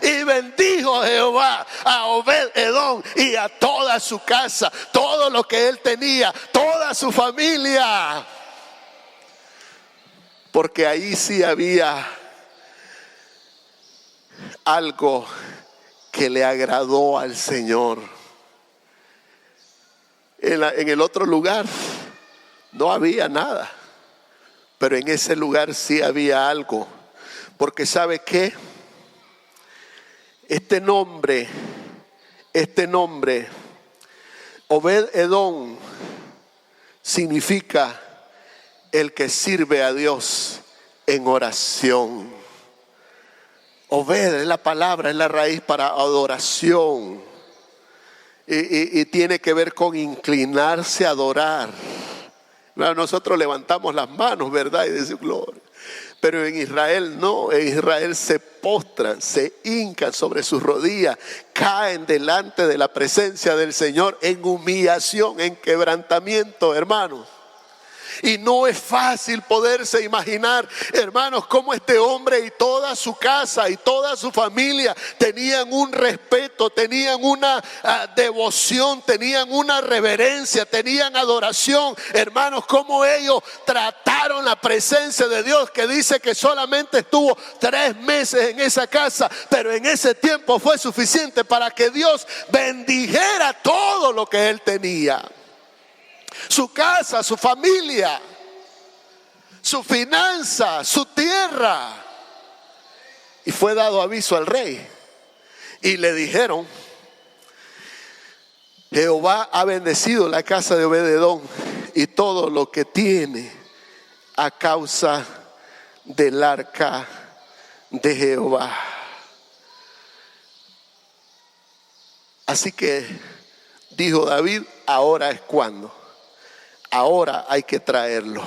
Y bendijo Jehová a Obed-edom y a toda su casa, todo lo que él tenía, toda su familia. Porque ahí sí había algo que le agradó al Señor. En el otro lugar no había nada, pero en ese lugar sí había algo. Porque ¿sabe qué? Este nombre, Obed-edom, significa el que sirve a Dios en oración. Obed es la palabra, es la raíz para adoración. Y tiene que ver con inclinarse a adorar. Nosotros levantamos las manos, ¿verdad? Y decimos gloria. Pero en Israel no, en Israel se postran, se hincan sobre sus rodillas, caen delante de la presencia del Señor en humillación, en quebrantamiento, hermanos. Y no es fácil poderse imaginar, hermanos, cómo este hombre y toda su casa y toda su familia tenían un respeto, tenían una devoción, tenían una reverencia, tenían adoración. Hermanos, cómo ellos trataron la presencia de Dios, que dice que solamente estuvo 3 meses en esa casa, pero en ese tiempo fue suficiente para que Dios bendijera todo lo que él tenía. Su casa, su familia, su finanza, su tierra. Y fue dado aviso al rey. Y le dijeron: Jehová ha bendecido la casa de Obed-edom y todo lo que tiene a causa del arca de Jehová. Así que dijo David: ahora es cuando. Ahora hay que traerlo.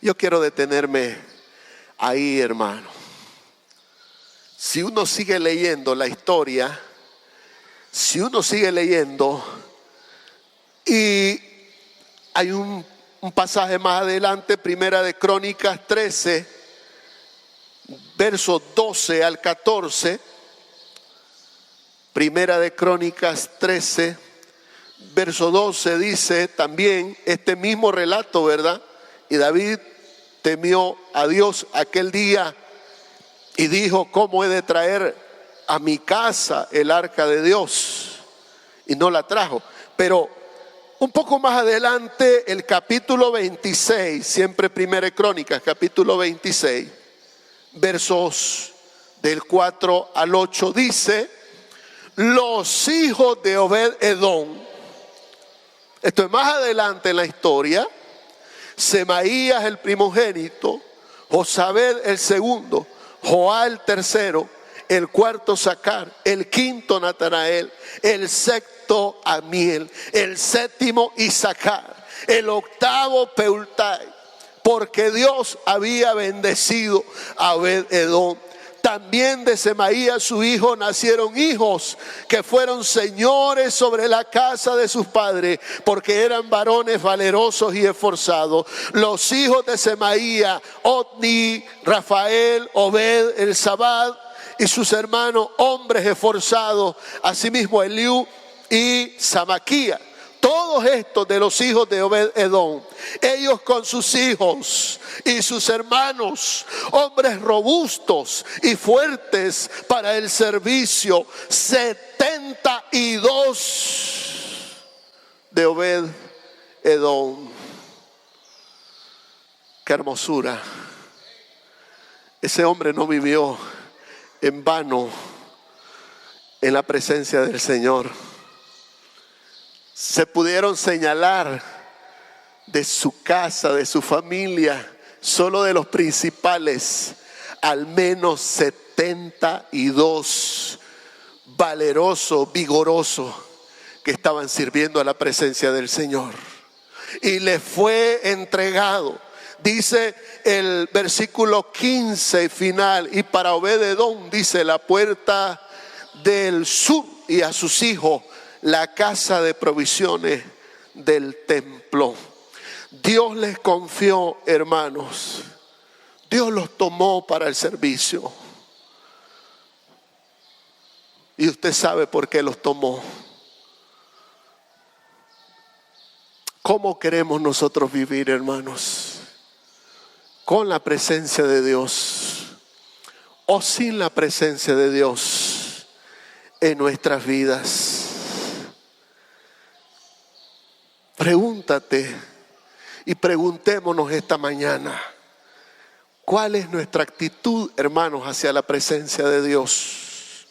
Yo quiero detenerme ahí, hermano. Si uno sigue leyendo la historia, si uno sigue leyendo, y hay un pasaje más adelante, Primera de Crónicas 13, versos 12 al 14, Primera de Crónicas 13, verso 12 dice también este mismo relato, ¿verdad? Y David temió a Dios aquel día y dijo: ¿cómo he de traer a mi casa el arca de Dios? Y no la trajo. Pero un poco más adelante, el capítulo 26, siempre Primera de Crónicas, capítulo 26, versos del 4 al 8, dice: los hijos de Obed-edom. Esto es más adelante en la historia. Semaías el primogénito, Josabed el segundo, Joá el tercero, el cuarto Sacar, el quinto Natanael, el sexto Amiel, el séptimo Isacar, el octavo Peultai, porque Dios había bendecido a Obed-edom. También de Semaías su hijo nacieron hijos que fueron señores sobre la casa de sus padres, porque eran varones valerosos y esforzados. Los hijos de Semaías: Otni, Rafael, Obed, el Zabad y sus hermanos, hombres esforzados, asimismo Eliú y Samaquía. Todos estos de los hijos de Obed-edom, ellos con sus hijos y sus hermanos, hombres robustos y fuertes para el servicio, 72 de Obed-edom. Qué hermosura. Ese hombre no vivió en vano en la presencia del Señor. Se pudieron señalar de su casa, de su familia, solo de los principales, al menos 72 valerosos, vigorosos, que estaban sirviendo a la presencia del Señor. Y les fue entregado, dice el versículo 15 final: y para Obed-edom, dice, la puerta del sur, y a sus hijos la casa de provisiones del templo. Dios les confió, hermanos. Dios los tomó para el servicio. Y usted sabe por qué los tomó. ¿Cómo queremos nosotros vivir, hermanos? ¿Con la presencia de Dios o sin la presencia de Dios en nuestras vidas? Pregúntate y preguntémonos esta mañana, ¿cuál es nuestra actitud, hermanos, hacia la presencia de Dios?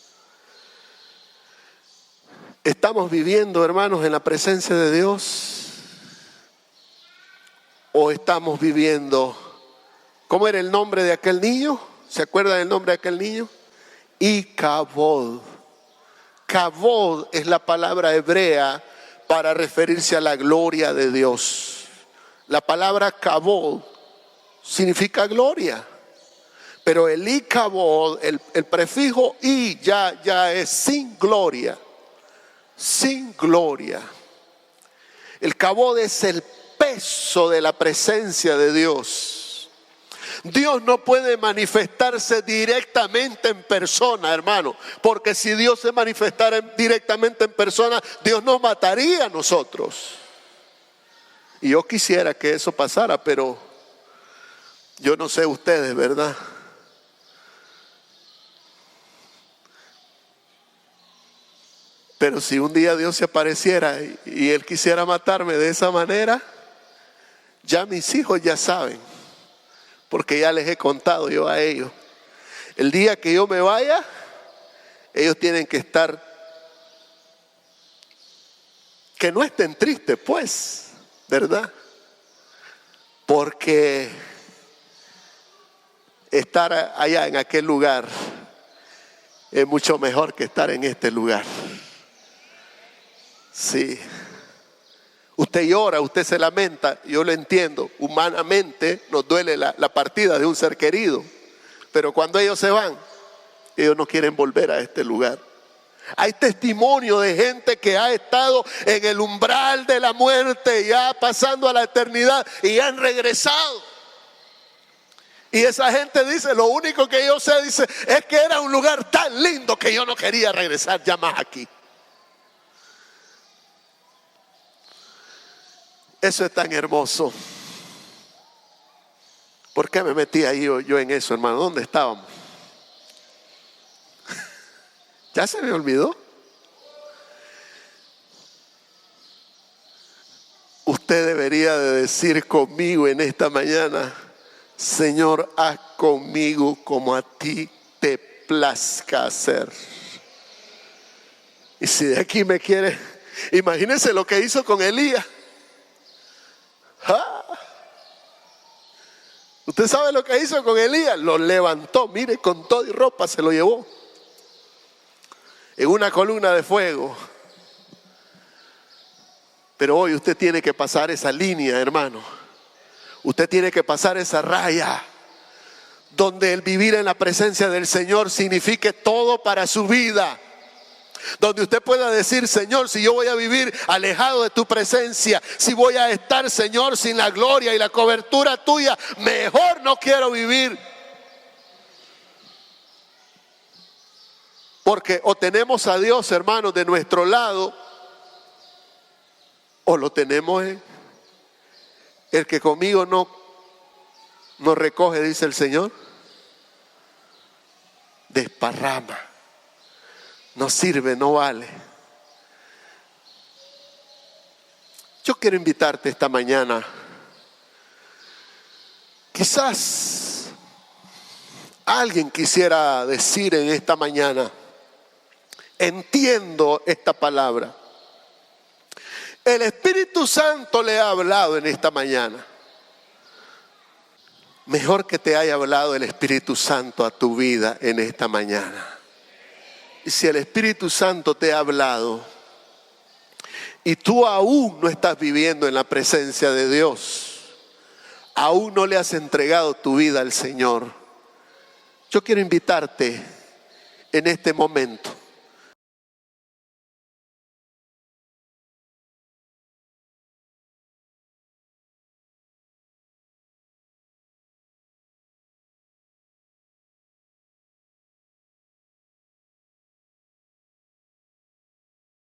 ¿Estamos viviendo, hermanos, en la presencia de Dios? ¿O estamos viviendo? ¿Cómo era el nombre de aquel niño? ¿Se acuerdan del nombre de aquel niño? Icabod. Kabod es la palabra hebrea para referirse a la gloria de Dios. La palabra Kabod significa gloria. Pero el Icabod, el prefijo I ya es sin gloria. Sin gloria. El Kabod es el peso de la presencia de Dios. Dios no puede manifestarse directamente en persona, hermano, porque si Dios se manifestara directamente en persona, Dios nos mataría a nosotros. Y yo quisiera que eso pasara, pero yo no sé ustedes, ¿verdad? Pero si un día Dios se apareciera y Él quisiera matarme de esa manera, ya mis hijos ya saben, porque ya les he contado yo a ellos. El día que yo me vaya, ellos tienen que estar, que no estén tristes pues, ¿verdad? Porque estar allá en aquel lugar es mucho mejor que estar en este lugar. Sí. Usted llora, usted se lamenta, yo lo entiendo. Humanamente nos duele la partida de un ser querido. Pero cuando ellos se van, ellos no quieren volver a este lugar. Hay testimonio de gente que ha estado en el umbral de la muerte, ya pasando a la eternidad, y han regresado. Y esa gente dice, lo único que yo sé, dice, es que era un lugar tan lindo que yo no quería regresar ya más aquí. Eso es tan hermoso. ¿Por qué me metí ahí yo en eso, hermano? ¿Dónde estábamos? ¿Ya se me olvidó? Usted debería de decir conmigo en esta mañana, Señor, haz conmigo como a ti te plazca hacer. Y si de aquí me quiere, imagínense lo que hizo con Elías. ¿Ah? Usted sabe lo que hizo con Elías, lo levantó, mire, con todo y ropa se lo llevó en una columna de fuego. Pero hoy usted tiene que pasar esa línea, hermano. Usted tiene que pasar esa raya donde el vivir en la presencia del Señor signifique todo para su vida. Donde usted pueda decir, Señor, si yo voy a vivir alejado de tu presencia, si voy a estar, Señor, sin la gloria y la cobertura tuya, mejor no quiero vivir. Porque o tenemos a Dios, hermanos, de nuestro lado, o lo tenemos el que conmigo no recoge, dice el Señor, desparrama. No sirve, no vale. Yo quiero invitarte esta mañana. Quizás alguien quisiera decir en esta mañana, entiendo esta palabra. El Espíritu Santo le ha hablado en esta mañana. Mejor que te haya hablado el Espíritu Santo a tu vida en esta mañana. Y si el Espíritu Santo te ha hablado y tú aún no estás viviendo en la presencia de Dios, aún no le has entregado tu vida al Señor, yo quiero invitarte en este momento